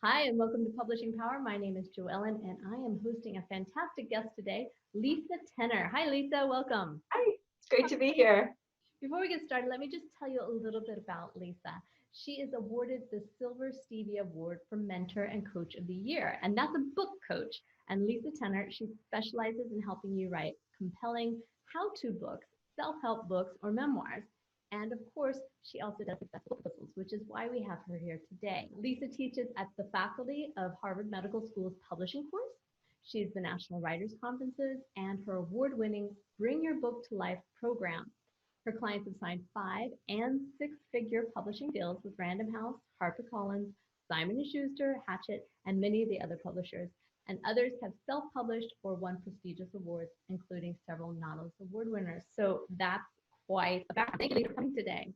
Hi, and welcome to Publishing Power. My name is Joellen, and I am hosting a fantastic guest today, Lisa Tenner. Hi, Lisa. Welcome. Hi, it's great to be here. Before we get started, let me just tell you a little bit about Lisa. She is awarded the Silver Stevie Award for Mentor and Coach of the Year, and that's a book coach. And Lisa Tenner, she specializes in helping you write compelling how-to books, self-help books, or memoirs. And of course, she also does successful proposals, which is why we have her here today. Lisa teaches at the faculty of Harvard Medical School's publishing course. She's the National Writers Conferences and her award-winning Bring Your Book to Life program. Her clients have signed 5- and 6-figure publishing deals with Random House, HarperCollins, Simon & Schuster, Hachette, and many of the other publishers. And others have self-published or won prestigious awards, including several Nautilus Award winners. So that's quite a background. Thank you for coming today.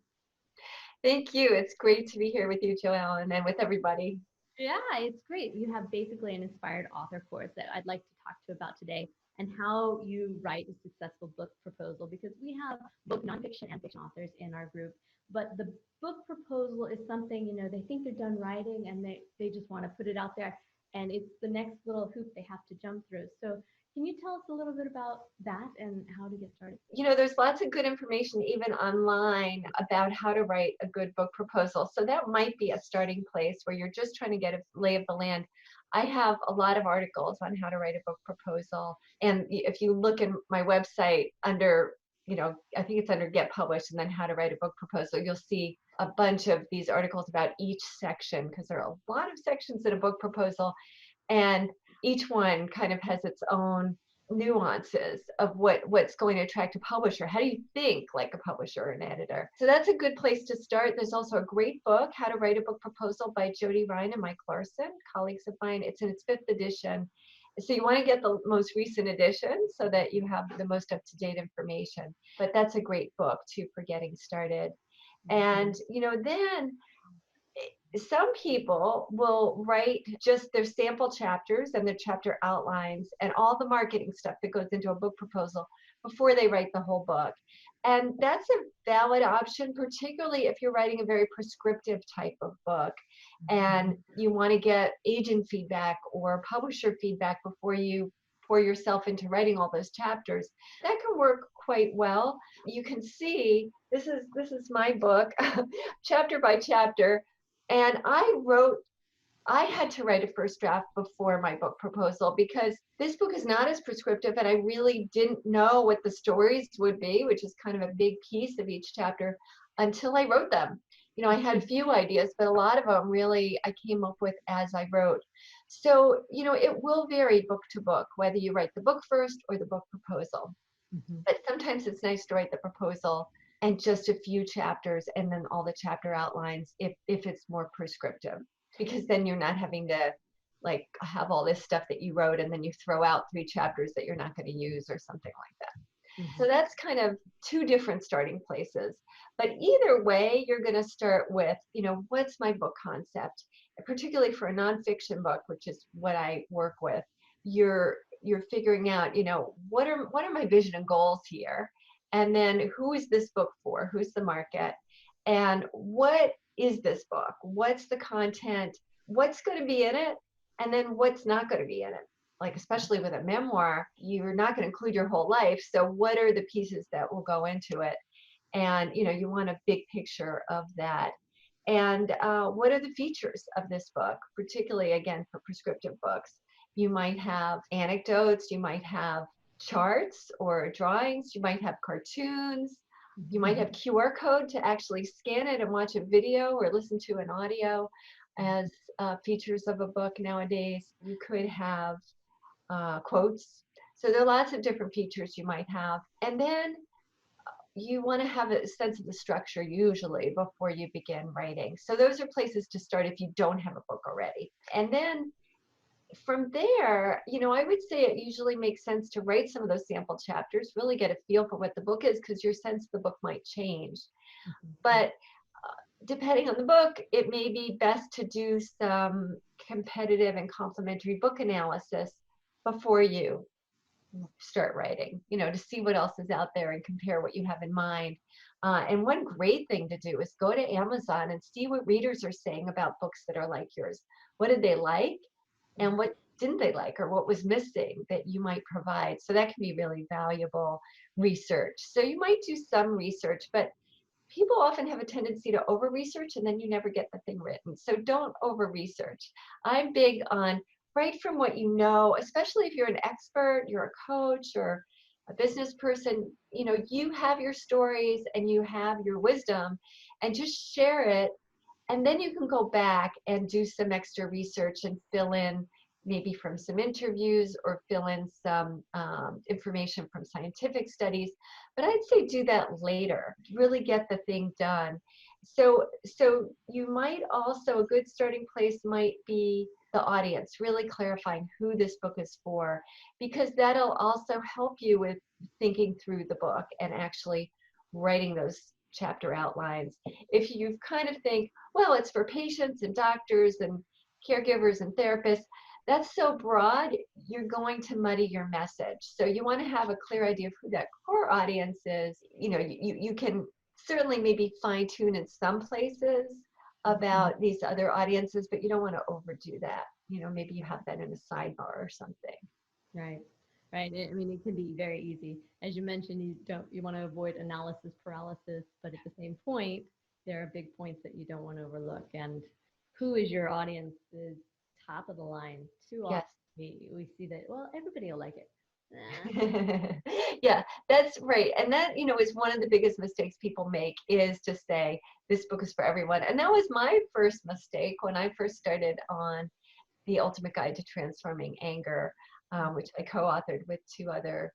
Thank you. It's great to be here with you, Joelle, and with everybody. Yeah, it's great. You have basically an inspired author course that I'd like to talk to you about today, and how you write a successful book proposal, because we have both nonfiction and fiction authors in our group. But the book proposal is something, they think they're done writing and they just want to put it out there. And it's the next little hoop they have to jump through. So can you tell us a little bit about that and how to get started? There's lots of good information even online about how to write a good book proposal. So that might be a starting place where you're just trying to get a lay of the land. I have a lot of articles on how to write a book proposal. And if you look in my website under, I think it's under Get Published and then How to Write a Book Proposal, you'll see a bunch of these articles about each section, because there are a lot of sections in a book proposal. And each one kind of has its own nuances of what's going to attract a publisher. How do you think like a publisher or an editor? So that's a good place to start. There's also a great book, How to Write a Book Proposal by Jody Ryan and Mike Larson, colleagues of mine. It's in its 5th edition. So you want to get the most recent edition so that you have the most up-to-date information. But that's a great book too for getting started. And then some people will write just their sample chapters and their chapter outlines and all the marketing stuff that goes into a book proposal before they write the whole book. And that's a valid option, particularly if you're writing a very prescriptive type of book and you want to get agent feedback or publisher feedback before you pour yourself into writing all those chapters. That can work quite well. You can see this is my book, chapter by chapter. And I had to write a first draft before my book proposal because this book is not as prescriptive and I really didn't know what the stories would be, which is kind of a big piece of each chapter, until I wrote them. I had a few ideas, but a lot of them really I came up with as I wrote. So, it will vary book to book, whether you write the book first or the book proposal. Mm-hmm. But sometimes it's nice to write the proposal and just a few chapters and then all the chapter outlines if it's more prescriptive, because then you're not having to like have all this stuff that you wrote and then you throw out 3 chapters that you're not going to use or something like that. Mm-hmm. So that's kind of 2 different starting places. But either way, you're going to start with, what's my book concept? Particularly for a nonfiction book, which is what I work with, you're figuring out, what are my vision and goals here? And then who is this book for? Who's the market? And what is this book? What's the content? What's going to be in it? And then what's not going to be in it? Like, especially with a memoir, you're not going to include your whole life. So what are the pieces that will go into it? And, you want a big picture of that. And what are the features of this book, particularly, again, for prescriptive books? You might have anecdotes, you might have charts or drawings, you might have cartoons, you might have QR code to actually scan it and watch a video or listen to an audio as features of a book nowadays. You could have quotes. So there are lots of different features you might have. And then you want to have a sense of the structure usually before you begin writing. So those are places to start if you don't have a book already. And then from there, I would say it usually makes sense to write some of those sample chapters, really get a feel for what the book is, because your sense of the book might change. Mm-hmm. But depending on the book, it may be best to do some competitive and complementary book analysis before you start writing, to see what else is out there and compare what you have in mind. And one great thing to do is go to Amazon and see what readers are saying about books that are like yours. what did they like and what didn't they like, or what was missing that you might provide. So that can be really valuable research. So you might do some research, but people often have a tendency to over research and then you never get the thing written. So don't over research. I'm big on write from what you know, especially if you're an expert, you're a coach or a business person, you know, you have your stories and you have your wisdom, and just share it. And then you can go back and do some extra research and fill in maybe from some interviews or fill in some information from scientific studies. But I'd say do that later, really get the thing done. So you might also, a good starting place might be the audience, really clarifying who this book is for, because that'll also help you with thinking through the book and actually writing those chapter outlines. If you kind of think, well, it's for patients and doctors and caregivers and therapists, that's so broad, you're going to muddy your message. So you want to have a clear idea of who that core audience is. You know, you can certainly maybe fine tune in some places about these other audiences, but you don't want to overdo that. You know, maybe you have that in a sidebar or something. Right. Right. I mean, it can be very easy. As you mentioned, you want to avoid analysis paralysis, but at the same point, there are big points that you don't want to overlook. And who is your audience is top of the line. Too often Yes. we see that, well, everybody will like it. Nah. Yeah, that's right. And that, you know, is one of the biggest mistakes people make, is to say this book is for everyone. And that was my first mistake when I first started on The Ultimate Guide to Transforming Anger, which I co-authored with two other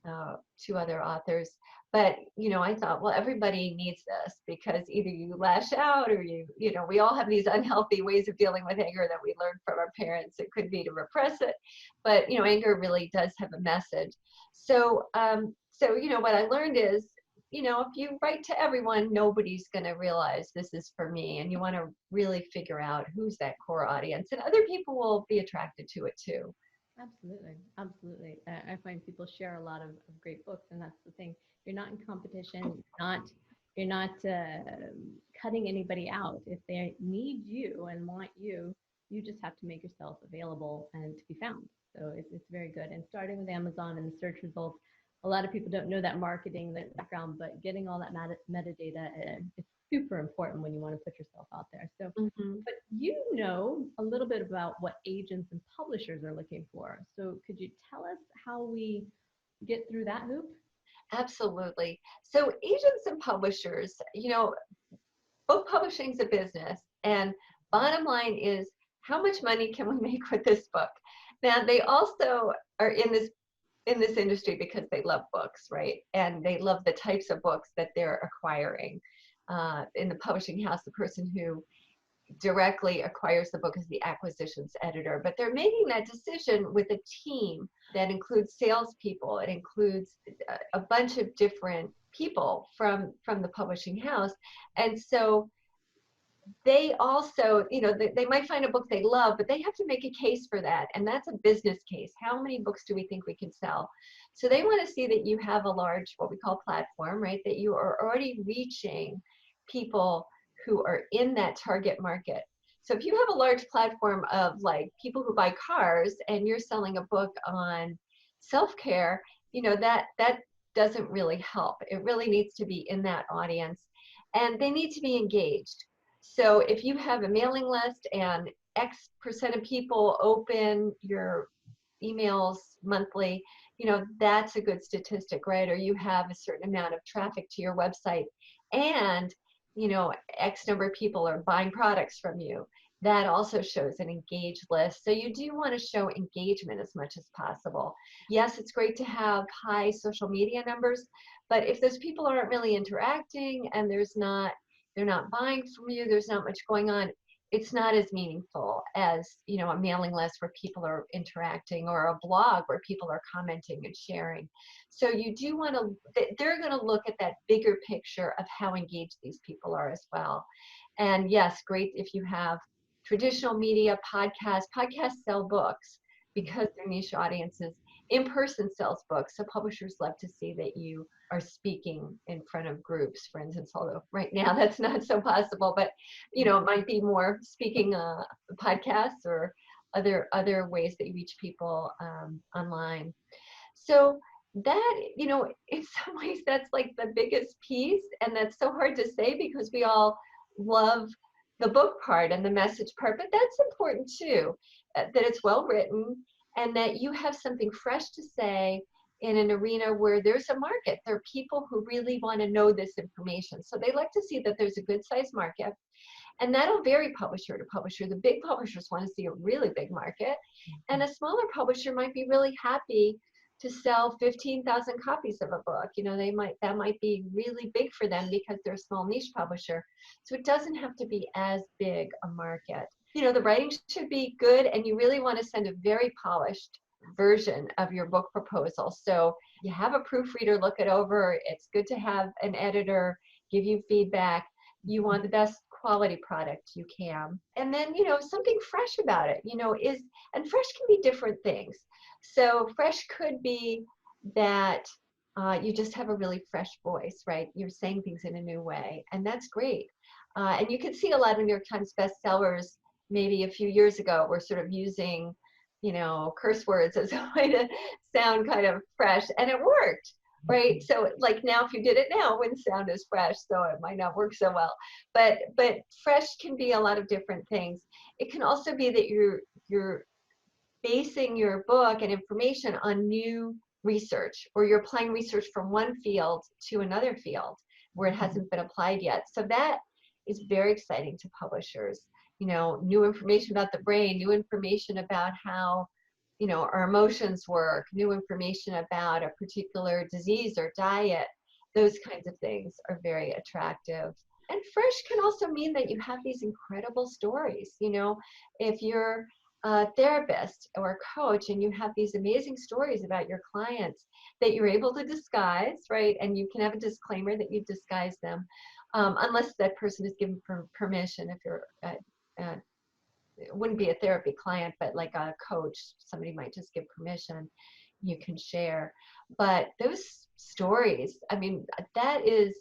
authors. But, you know, I thought, well, everybody needs this, because either you lash out or you know, we all have these unhealthy ways of dealing with anger that we learned from our parents. It could be to repress it, but, you know, anger really does have a message. So, you know, what I learned is, you know, if you write to everyone, nobody's going to realize this is for me. And you want to really figure out who's that core audience, and other people will be attracted to it too. Absolutely, absolutely. I find people share a lot of great books, and that's the thing. You're not in competition. You're not cutting anybody out. If they need you and want you, you just have to make yourself available and to be found. So it's very good. And starting with Amazon and the search results, a lot of people don't know that marketing, that background, but getting all that metadata, it's super important when you want to put yourself out there. So Mhm. but you know a little bit about what agents and publishers are looking for. So could you tell us how we get through that hoop? Absolutely. So agents and publishers, you know, book publishing is a business, and bottom line is, how much money can we make with this book? Now, they also are in this industry because they love books, right? And they love the types of books that they're acquiring. In the publishing house, the person who directly acquires the book as the acquisitions editor, but they're making that decision with a team that includes salespeople. It includes a bunch of different people from the publishing house, and so they also, you know, they might find a book they love, but they have to make a case for that, and that's a business case. How many books do we think we can sell? So they want to see that you have a large, what we call platform, right? That you are already reaching people who are in that target market. So if you have a large platform of like people who buy cars and you're selling a book on self-care, you know, that doesn't really help. It really needs to be in that audience, and they need to be engaged. So if you have a mailing list and X% of people open your emails monthly, you know, that's a good statistic, right? Or you have a certain amount of traffic to your website, and, you know, X number of people are buying products from you. That also shows an engaged list. So you do want to show engagement as much as possible. Yes, it's great to have high social media numbers, but if those people aren't really interacting and they're not buying from you, there's not much going on, it's not as meaningful as, you know, a mailing list where people are interacting, or a blog where people are commenting and sharing. So you do want to, they're going to look at that bigger picture of how engaged these people are as well. And yes, great if you have traditional media, podcasts sell books because they're niche audiences. In-person sells books, so publishers love to see that you are speaking in front of groups, for instance, although right now that's not so possible, but it might be more speaking podcasts or other ways that you reach people online. So that, in some ways that's like the biggest piece, and that's so hard to say because we all love the book part and the message part, but that's important too, that it's well written and that you have something fresh to say in an arena where there's a market. There are people who really want to know this information. So they like to see that there's a good sized market. And that'll vary publisher to publisher. The big publishers want to see a really big market, and a smaller publisher might be really happy to sell 15,000 copies of a book. That might be really big for them because they're a small niche publisher. So it doesn't have to be as big a market. The writing should be good, and you really want to send a very polished version of your book proposal. So you have a proofreader look it over. It's good to have an editor give you feedback. You want the best quality product you can. And then, something fresh about it, and fresh can be different things. So fresh could be that you just have a really fresh voice, right? You're saying things in a new way, and that's great. And you can see a lot of New York Times bestsellers maybe a few years ago were sort of using, curse words as a way to sound kind of fresh, and it worked. Right. So like now, if you did it now, it wouldn't sound as fresh, so it might not work so well. But fresh can be a lot of different things. It can also be that you're basing your book and information on new research, or you're applying research from one field to another field where it hasn't been applied yet. So that is very exciting to publishers. New information about the brain, new information about how our emotions work, new information about a particular disease or diet. Those kinds of things are very attractive. And fresh can also mean that you have these incredible stories. If you're a therapist or a coach and you have these amazing stories about your clients that you're able to disguise, right? And you can have a disclaimer that you disguise them, unless that person is given permission. If you're it wouldn't be a therapy client, but like a coach, somebody might just give permission, you can share. But those stories, that is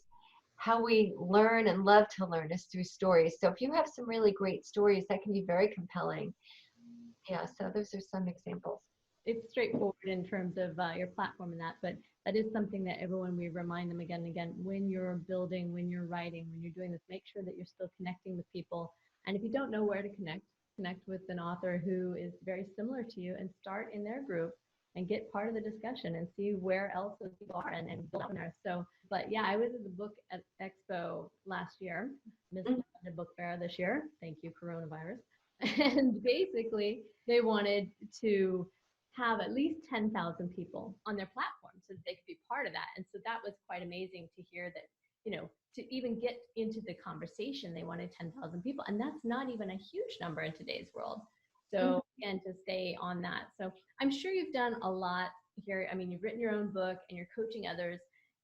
how we learn and love to learn, is through stories. So if you have some really great stories, that can be very compelling. Yeah, so those are some examples. It's straightforward in terms of your platform and that, but that is something that everyone, we remind them again and again, when you're building, when you're writing, when you're doing this, make sure that you're still connecting with people. And if you don't know where to connect with an author who is very similar to you, and start in their group and get part of the discussion and see where else those people are, and build on there. So, but yeah, I was at the book at Expo last year, missed the book fair this year. Thank you, coronavirus. And basically they wanted to have at least 10,000 people on their platform so that they could be part of that. And so that was quite amazing to hear that, to even get into the conversation, they wanted 10,000 people. And that's not even a huge number in today's world. So again, to stay on that. So I'm sure you've done a lot here. You've written your own book and you're coaching others.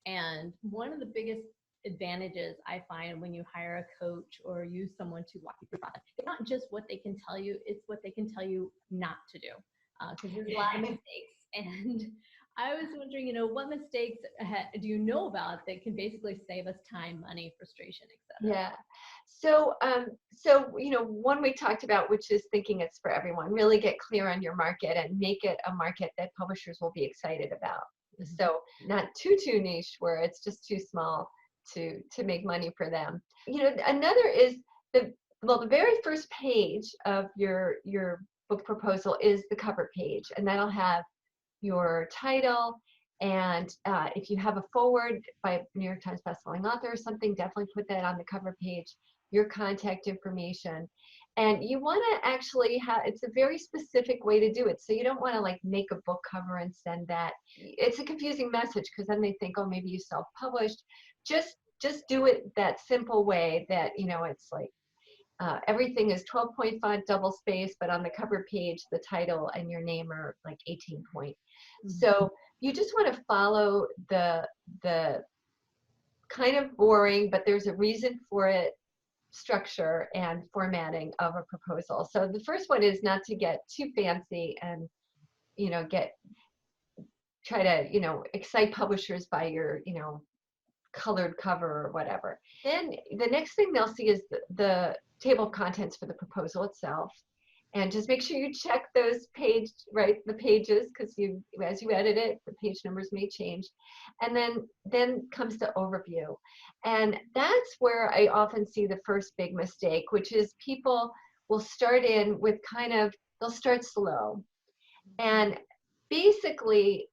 And one of the biggest advantages I find when you hire a coach or use someone to walk you through the process, it's not just what they can tell you, it's what they can tell you not to do. Because there's a lot of mistakes. And I was wondering, what mistakes do you know about that can basically save us time, money, frustration, etc.? Yeah. So, one we talked about, which is thinking it's for everyone. Really get clear on your market and make it a market that publishers will be excited about. Mm-hmm. So not too niche where it's just too small to make money for them. Another is the very first page of your book proposal is the cover page, and that'll have your title. And if you have a forward by a New York Times bestselling author or something, definitely put that on the cover page, your contact information. And you want to actually have, it's a very specific way to do it. So you don't want to like make a book cover and send that. It's a confusing message because then they think, oh, maybe you self-published. Just do it that simple way that, it's like, everything is 12-point font, double space, but on the cover page, the title and your name are like 18 point. Mm-hmm. So you just want to follow the kind of boring, but there's a reason for it, structure and formatting of a proposal. So the first one is not to get too fancy and, get try to, excite publishers by your, colored cover or whatever. Then the next thing they'll see is the table of contents for the proposal itself. And just make sure you check those the pages, because as you edit it, the page numbers may change. And then comes the overview. And that's where I often see the first big mistake, which is people will start in with they'll start slow. And basically,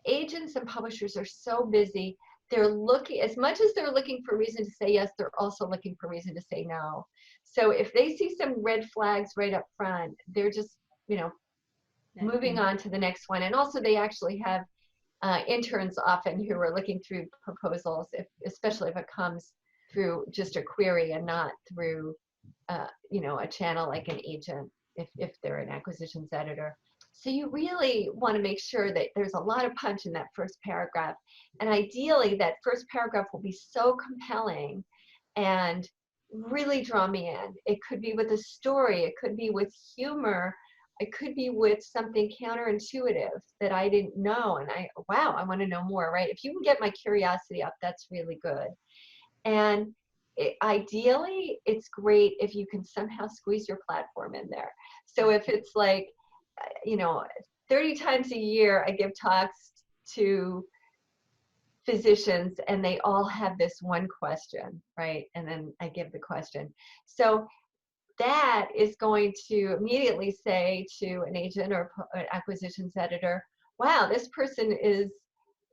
agents and publishers are so busy. They're looking, as much as they're looking for reason to say yes, they're also looking for reason to say no. So if they see some red flags right up front, they're just, moving on to the next one. And also they actually have interns often who are looking through proposals, especially if it comes through just a query and not through, a channel like an agent, if they're an acquisitions editor. So you really want to make sure that there's a lot of punch in that first paragraph. And ideally, that first paragraph will be so compelling and really draw me in. It could be with a story. It could be with humor. It could be with something counterintuitive that I didn't know. And wow, I want to know more, right? If you can get my curiosity up, that's really good. And ideally, it's great if you can somehow squeeze your platform in there. So if it's like, 30 times a year, I give talks to physicians and they all have this one question, right? And then I give the question. So that is going to immediately say to an agent or an acquisitions editor, wow, this person is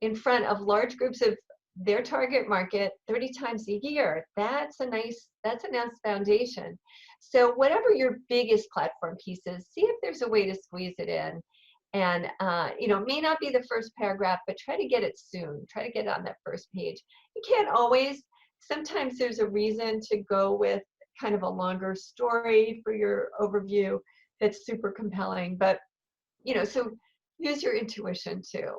in front of large groups of their target market 30 times a year. That's a nice foundation. So whatever your biggest platform piece is, see if there's a way to squeeze it in. And, it may not be the first paragraph, but try to get it soon. Try to get it on that first page. You can't always. Sometimes there's a reason to go with kind of a longer story for your overview that's super compelling. But, so use your intuition too.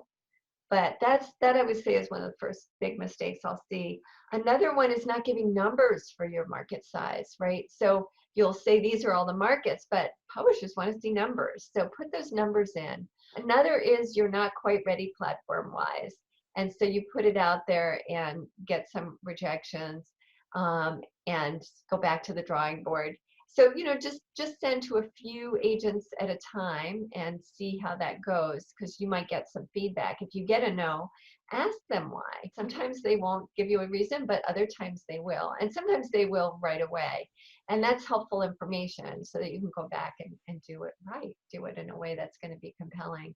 But that I would say is one of the first big mistakes I'll see. Another one is not giving numbers for your market size, right? So you'll say these are all the markets, but publishers want to see numbers. So put those numbers in. Another is you're not quite ready platform-wise. And so you put it out there and get some rejections, and go back to the drawing board. So, just send to a few agents at a time and see how that goes, because you might get some feedback. If you get a no, ask them why. Sometimes they won't give you a reason, but other times they will. And sometimes they will right away. And that's helpful information so that you can go back and do it right, do it in a way that's going to be compelling.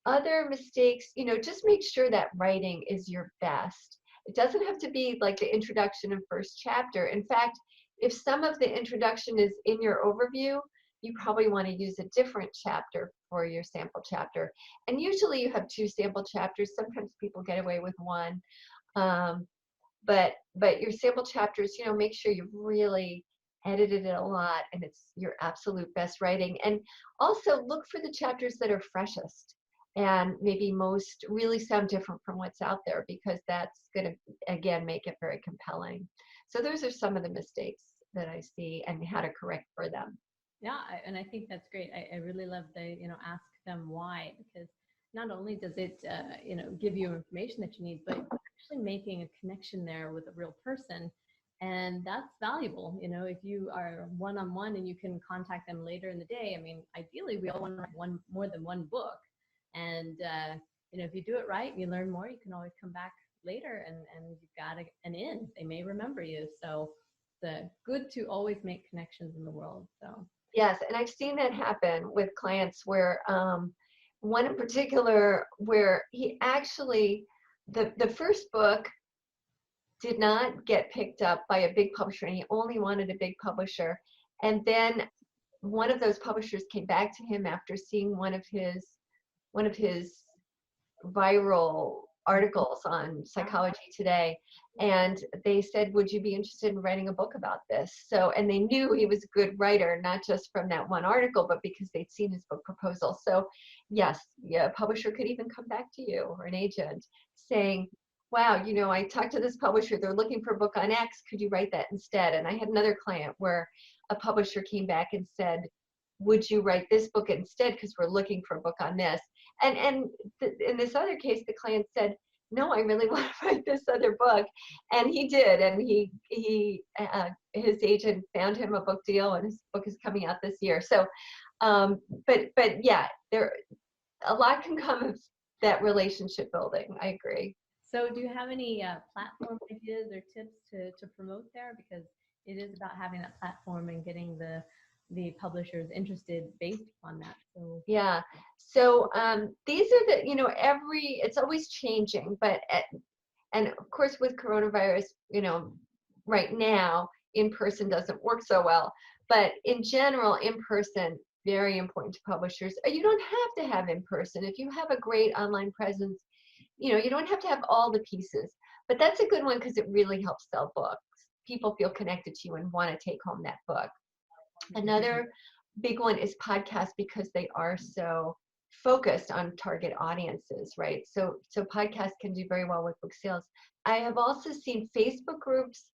Other mistakes, just make sure that writing is your best. It doesn't have to be like the introduction and first chapter. In fact, if some of the introduction is in your overview, you probably want to use a different chapter for your sample chapter. And usually you have 2 sample chapters. Sometimes people get away with 1. But your sample chapters, make sure you've really edited it a lot and it's your absolute best writing. And also look for the chapters that are freshest and maybe most really sound different from what's out there, because that's going to, again, make it very compelling. So those are some of the mistakes that I see and how to correct for them. Yeah, and I think that's great. I really love the, ask them why, because not only does it, give you information that you need, but actually making a connection there with a real person. And that's valuable. If you are one-on-one and you can contact them later in the day, I mean, ideally we all want to write more than one book. And, if you do it right and you learn more, you can always come back later and you've got an in. They may remember you. So it's good to always make connections in the world. So yes, and I've seen that happen with clients where one in particular where he actually the first book did not get picked up by a big publisher and he only wanted a big publisher. And then one of those publishers came back to him after seeing one of his viral articles on Psychology Today, and they said, would you be interested in writing a book about this? So, and they knew he was a good writer, not just from that one article, but because they'd seen his book proposal. So yes, a publisher could even come back to you, or an agent, saying, wow, I talked to this publisher, they're looking for a book on X, could you write that instead? And I had another client where a publisher came back and said, would you write this book instead, because we're looking for a book on this? In this other case, the client said, no, I really want to write this other book. And he did. And his agent found him a book deal, and his book is coming out this year. So, but yeah, a lot can come of that relationship building. I agree. So do you have any platform ideas or tips to promote there? Because it is about having that platform and getting the publishers interested based upon that. So Yeah. So these are it's always changing, and of course with coronavirus, right now in person doesn't work so well, but in general, in person, very important to publishers. You don't have to have in person. If you have a great online presence, you don't have to have all the pieces, but that's a good one because it really helps sell books. People feel connected to you and want to take home that book. Another big one is podcasts, because they are so focused on target audiences, right? So podcasts can do very well with book sales. I have also seen Facebook groups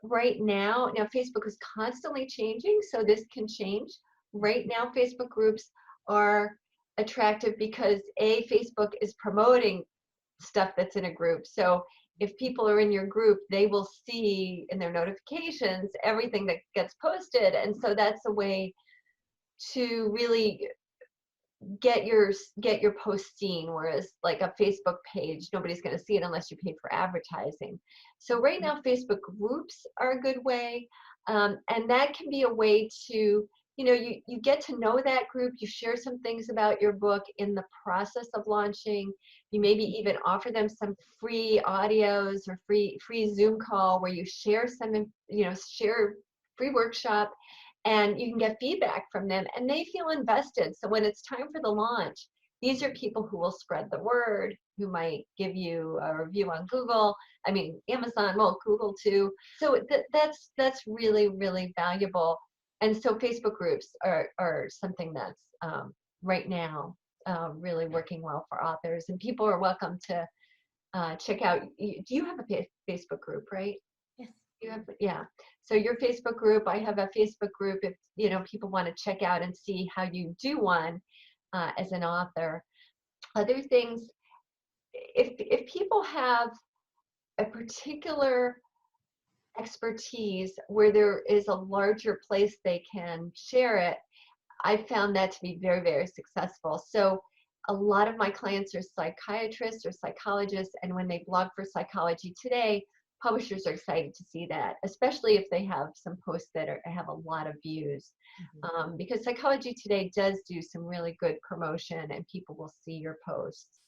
right now. Now Facebook is constantly changing, so this can change. Right now, Facebook groups are attractive because Facebook is promoting stuff that's in a group. So if people are in your group, they will see in their notifications everything that gets posted. And so that's a way to really get your post seen, whereas like a Facebook page, nobody's going to see it unless you pay for advertising. So right now, Facebook groups are a good way, and that can be a way to, you get to know that group. You share some things about your book in the process of launching. You maybe even offer them some free audios or free Zoom call where you share share free workshop, and you can get feedback from them, and they feel invested. So when it's time for the launch, these are people who will spread the word, who might give you a review on Google. I mean, Amazon, well, Google too. So that's really, really valuable. And so Facebook groups are something that's right now really working well for authors, and people are welcome to check out. Do you have a Facebook group, right? yes. Yeah. So your Facebook group, I have a Facebook group if, people want to check out and see how you do one as an author. Other things, if people have a particular expertise where there is a larger place they can share it, I found that to be very, very successful. So a lot of my clients are psychiatrists or psychologists, and when they blog for Psychology Today, publishers are excited to see that, especially if they have some posts that have a lot of views. Because Psychology Today does do some really good promotion, and people will see your posts,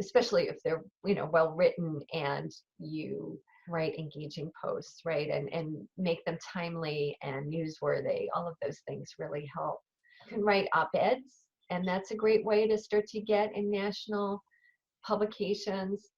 especially if they're well written and you write engaging posts, right, and make them timely and newsworthy. All of those things really help. You can write op-eds, and that's a great way to start to get in national publications.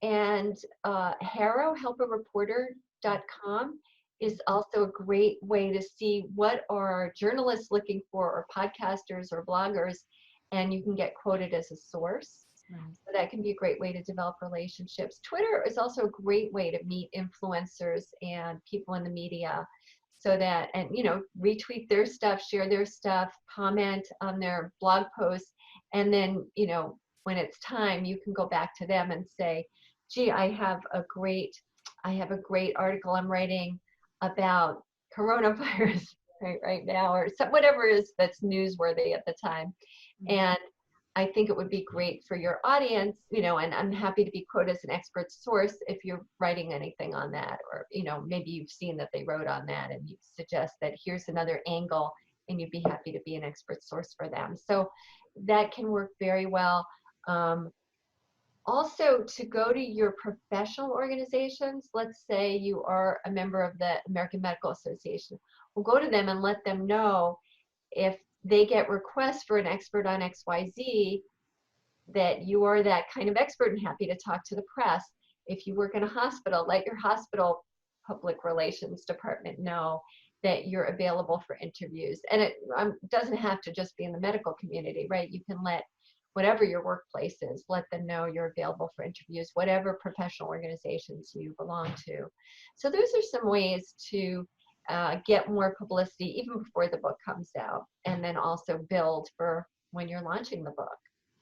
And helpareporter.com is also a great way to see what are journalists looking for, or podcasters or bloggers, and you can get quoted as a source. So that can be a great way to develop relationships. Twitter is also a great way to meet influencers and people in the media, so that, and retweet their stuff, share their stuff, comment on their blog posts, and then when it's time, you can go back to them and say, gee, I have a great article I'm writing about coronavirus right now, or whatever it is that's newsworthy at the time. And I think it would be great for your audience, and I'm happy to be quoted as an expert source if you're writing anything on that, or, maybe you've seen that they wrote on that and you suggest that here's another angle, and you'd be happy to be an expert source for them. So that can work very well. Also, to go to your professional organizations, let's say you are a member of the American Medical Association, well, go to them and let them know if they get requests for an expert on XYZ, that you are that kind of expert and happy to talk to the press. If you work in a hospital, let your hospital public relations department know that you're available for interviews. And it doesn't have to just be in the medical community, right? You can let whatever your workplace is, let them know you're available for interviews, whatever professional organizations you belong to. So those are some ways to get more publicity even before the book comes out, and then also build for when you're launching the book.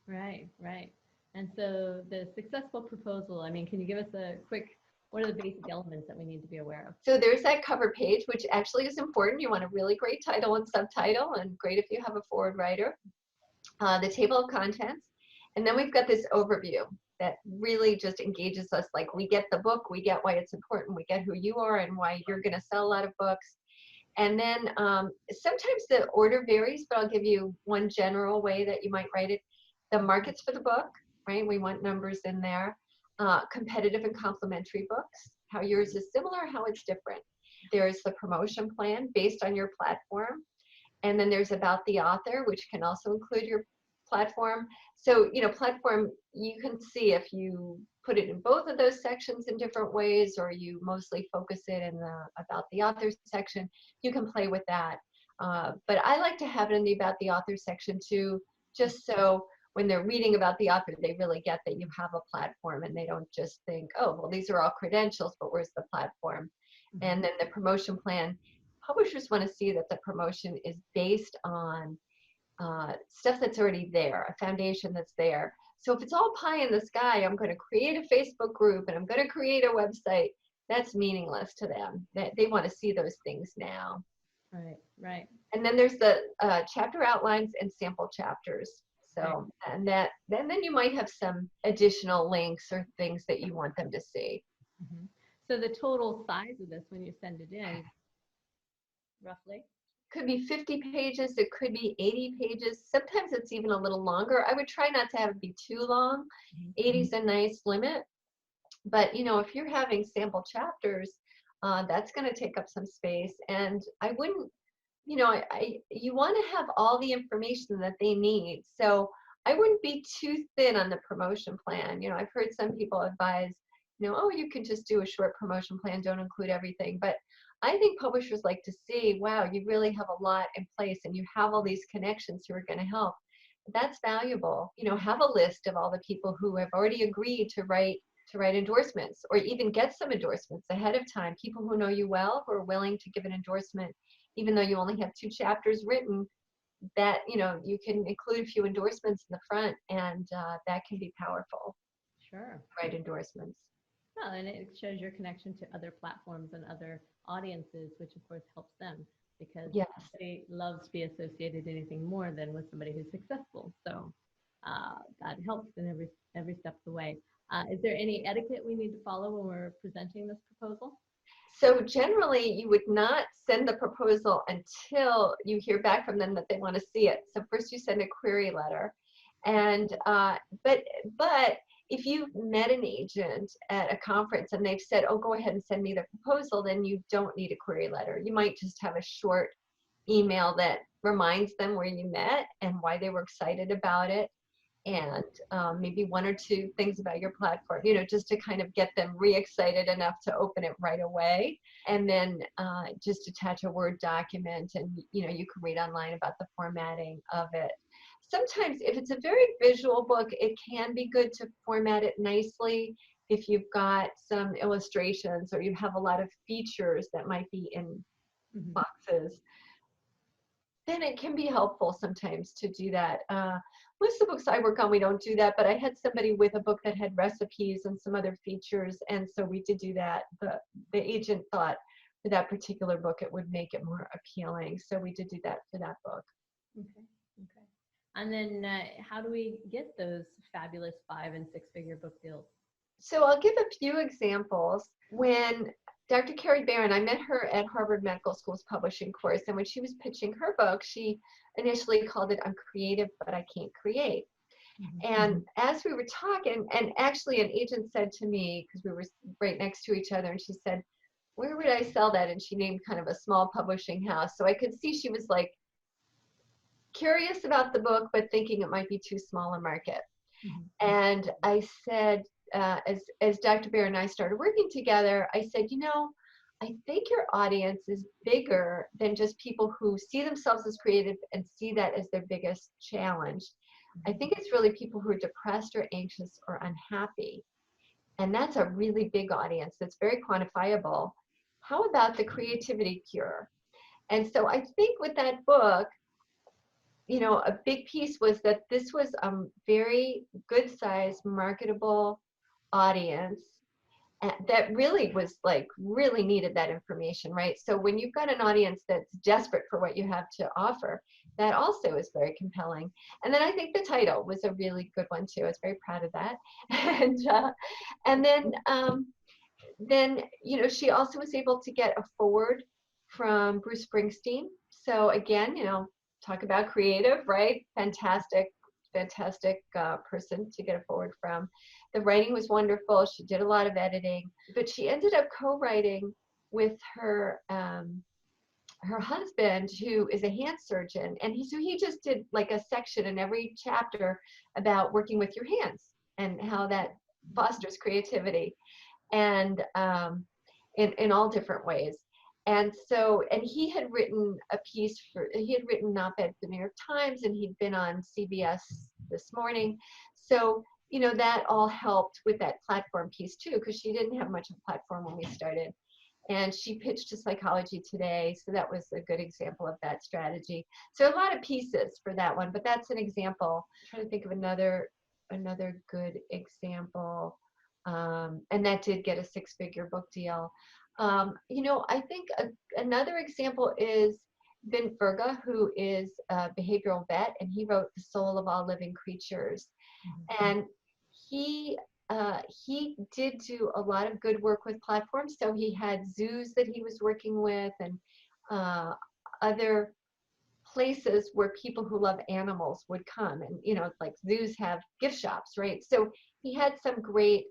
Right, right. And so the successful proposal, I mean, can you give us a quick, what are the basic elements that we need to be aware of? So there's that cover page, which actually is important. You want a really great title and subtitle, and great if you have a forward writer. The table of contents, and then we've got this overview that really just engages us. Like, we get the book, we get why it's important, we get who you are and why you're going to sell a lot of books. And then sometimes the order varies, but I'll give you one general way that you might write it. The markets for the book, right? We want numbers in there. Competitive and complementary books, how yours is similar, how it's different. There's the promotion plan based on your platform. And then there's about the author, which can also include your platform. So, platform, you can see if you put it in both of those sections in different ways, or you mostly focus it in the about the author section. You can play with that. But I like to have it in the about the author section too, just so when they're reading about the author, they really get that you have a platform and they don't just think, oh, well, these are all credentials, but where's the platform? Mhm. And then the promotion plan, publishers want to see that the promotion is based on stuff that's already there, a foundation that's there. So if it's all pie in the sky, I'm going to create a Facebook group and I'm going to create a website, that's meaningless to them. They want to see those things now. Right, right, And then there's the chapter outlines and sample chapters. right. So, and then you might have some additional links or things that you want them to see. Hmm. So the total size of this when you send it in, roughly? Could be 50 pages, it could be 80 pages. Sometimes it's even a little longer. I would try not to have it be too long. Mhm. 80 is a nice limit. But if you're having sample chapters, that's going to take up some space. And I wouldn't, you want to have all the information that they need. So I wouldn't be too thin on the promotion plan. I've heard some people advise, oh, you can just do a short promotion plan, don't include everything. But I think publishers like to see, wow, you really have a lot in place and you have all these connections who are going to help. That's valuable. Have a list of all the people who have already agreed to write endorsements, or even get some endorsements ahead of time. People who know you well, who are willing to give an endorsement, even though you only have 2 chapters written, that you can include a few endorsements in the front, and that can be powerful. Sure. Write endorsements. Well, and it shows your connection to other platforms and other audiences, which of course helps them because Yes. they love to be associated anything more than with somebody who's successful. So that helps in every step of the way. Is there any etiquette we need to follow when we're presenting this proposal? So generally, you would not send the proposal until you hear back from them that they want to see it. So first you send a query letter, and but if you've met an agent at a conference and they've said, "Oh, go ahead and send me the proposal," then you don't need a query letter. You might just have a short email that reminds them where you met and why they were excited about it, and maybe 1 or 2 things about your platform, just to kind of get them re-excited enough to open it right away. And then just attach a Word document, and you can read online about the formatting of it. Sometimes if it's a very visual book, it can be good to format it nicely. If you've got some illustrations or you have a lot of features that might be in Mm-hmm. boxes, then it can be helpful sometimes to do that. Most of the books I work on, we don't do that, but I had somebody with a book that had recipes and some other features, and so we did do that. The agent thought for that particular book it would make it more appealing, so we did do that for that book. Okay. Okay. And then how do we get those fabulous 5 and 6 figure book deals? So I'll give a few examples. When Dr. Carrie Barron, I met her at Harvard Medical School's publishing course, and when she was pitching her book, she initially called it "I'm Creative, but I Can't Create." Mm-hmm. And as we were talking, and actually an agent said to me, because we were right next to each other, and she said, "Where would I sell that?" And she named kind of a small publishing house. So I could see she was like curious about the book, but thinking it might be too small a market. Mm-hmm. And I said, as Dr. Bear and I started working together, I said, I think your audience is bigger than just people who see themselves as creative and see that as their biggest challenge. I think it's really people who are depressed or anxious or unhappy. And that's a really big audience that's very quantifiable. How about the creativity cure? And so I think with that book, a big piece was that this was a very good sized, marketable audience that really was like really needed that information, right? So when you've got an audience that's desperate for what you have to offer, that also is very compelling. And then I think the title was a really good one too. I was very proud of that. And then she also was able to get a forward from Bruce Springsteen. So again, talk about creative, right? Fantastic person to get a forward from. The writing was wonderful. She did a lot of editing, but she ended up co-writing with her husband, who is a hand surgeon, and he just did like a section in every chapter about working with your hands and how that fosters creativity, and in all different ways. And he had written an op-ed for the New York Times, and he'd been on CBS This Morning. So, that all helped with that platform piece too, because she didn't have much of a platform when we started. And she pitched to Psychology Today, so that was a good example of that strategy. So a lot of pieces for that one, but that's an example. I'm trying to think of another good example, and that did get a 6-figure book deal. I think another example is Vint Verga, who is a behavioral vet, and he wrote The Soul of All Living Creatures. Mm-hmm. And he did do a lot of good work with platforms. So he had zoos that he was working with, and other places where people who love animals would come. And, like zoos have gift shops, right? So he had some great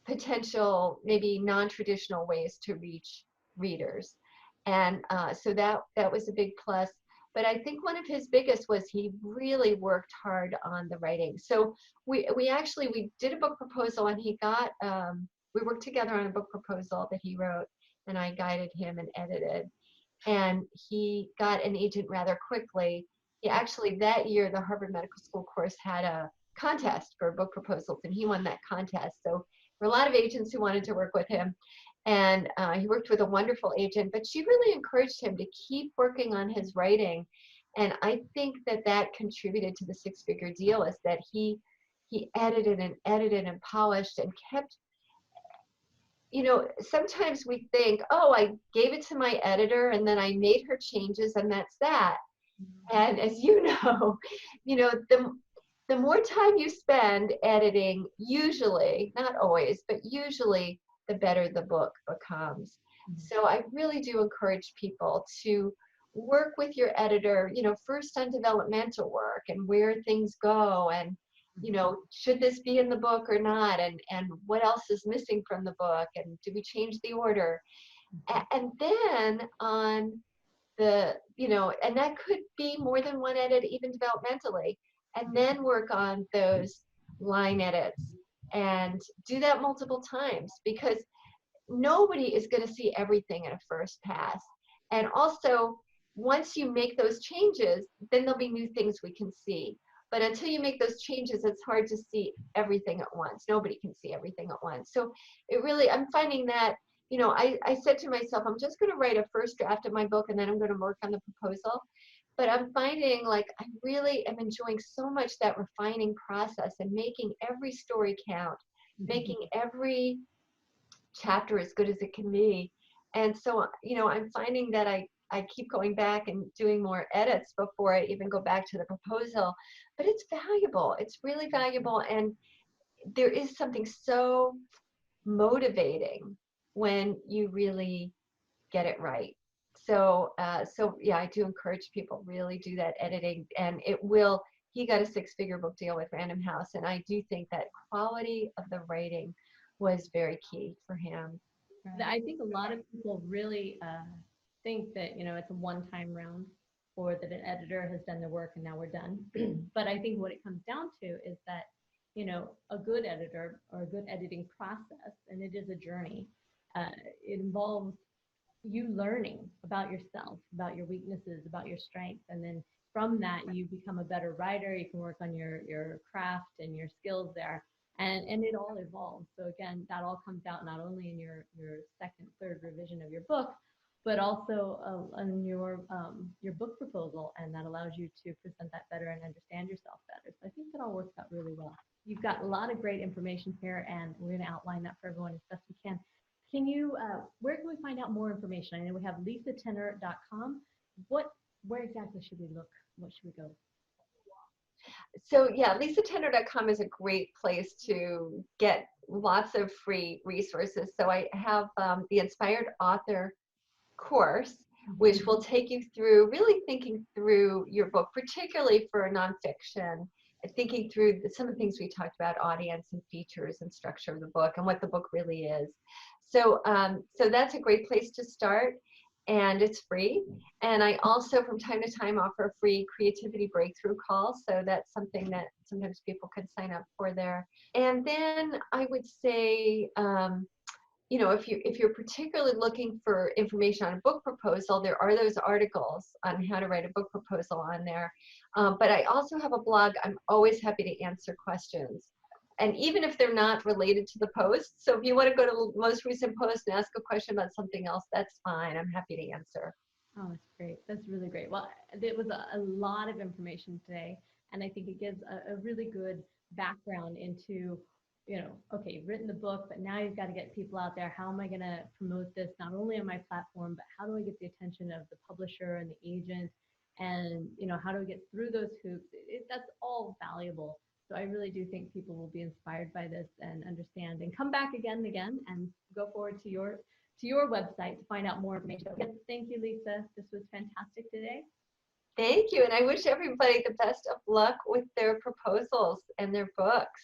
potential, maybe non-traditional ways to reach readers. And so that was a big plus. But I think one of his biggest was he really worked hard on the writing. So we did a book proposal, and we worked together on a book proposal that he wrote, and I guided him and edited. And he got an agent rather quickly. He actually, that year, the Harvard Medical School course had a contest for book proposals, and he won that contest. So there were a lot of agents who wanted to work with him. And he worked with a wonderful agent, but she really encouraged him to keep working on his writing. And I think that contributed to the 6-figure deal, is that he edited and polished and kept, sometimes we think, oh, I gave it to my editor and then I made her changes and that's that. And as you know, the more time you spend editing, usually, not always, but usually, the better the book becomes. Mm-hmm. So I really do encourage people to work with your editor, first on developmental work and where things go, and, should this be in the book or not, and what else is missing from the book, and do we change the order? And then on and that could be more than one edit, even developmentally, and then work on those line edits and do that multiple times, because nobody is going to see everything in a first pass. And also, once you make those changes, then there'll be new things we can see. But until you make those changes, it's hard to see everything at once. Nobody can see everything at once. So I'm finding that, I said to myself, I'm just going to write a first draft of my book, and then I'm going to work on the proposal. But I'm finding like I really am enjoying so much that refining process and making every story count, mm-hmm. making every chapter as good as it can be. And so, I'm finding that I keep going back and doing more edits before I even go back to the proposal. But it's valuable. It's really valuable. And there is something so motivating when you really get it right. So yeah, I do encourage people really do that editing, and he got a 6-figure book deal with Random House, and I do think that quality of the writing was very key for him. I think a lot of people really think that, it's a one-time round, or that an editor has done the work and now we're done. But I think what it comes down to is that, a good editor or a good editing process, and it is a journey, it involves you learning about yourself, about your weaknesses, about your strengths, and then from that you become a better writer. You can work on your craft and your skills there, and it all evolves. So again, that all comes out not only in your second, third revision of your book, but also on your book proposal, and that allows you to present that better and understand yourself better. So I think that all works out really well. You've got a lot of great information here, and we're going to outline that for everyone as best we can. Can you, where can we find out more information? I know we have lisatenner.com. Where exactly should we look? What should we go? So yeah, lisatenner.com is a great place to get lots of free resources. So I have the Inspired Author course, which will take you through really thinking through your book, particularly for nonfiction, thinking through some of the things we talked about, audience and features and structure of the book and what the book really is. So, so that's a great place to start, and it's free. And I also, from time to time, offer a free creativity breakthrough call. So that's something that sometimes people can sign up for there. And then I would say, you know, if you're particularly looking for information on a book proposal, there are those articles on how to write a book proposal on there. But I also have a blog. I'm always happy to answer questions. And even if they're not related to the post, so if you want to go to the most recent post and ask a question about something else, that's fine. I'm happy to answer. Oh, that's great. That's really great. Well, it was a lot of information today, and I think it gives a really good background into, okay, you've written the book, but now you've got to get people out there. How am I going to promote this not only on my platform, but how do I get the attention of the publisher and the agent? And, how do I get through those hoops? That's all valuable. So I really do think people will be inspired by this and understand and come back again and again and go forward to your website to find out more information. Yes, thank you, Lisa. This was fantastic today. Thank you. And I wish everybody the best of luck with their proposals and their books.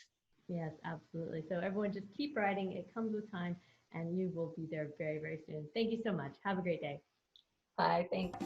Yes, absolutely. So everyone just keep writing. It comes with time, and you will be there very, very soon. Thank you so much. Have a great day. Bye. Thanks.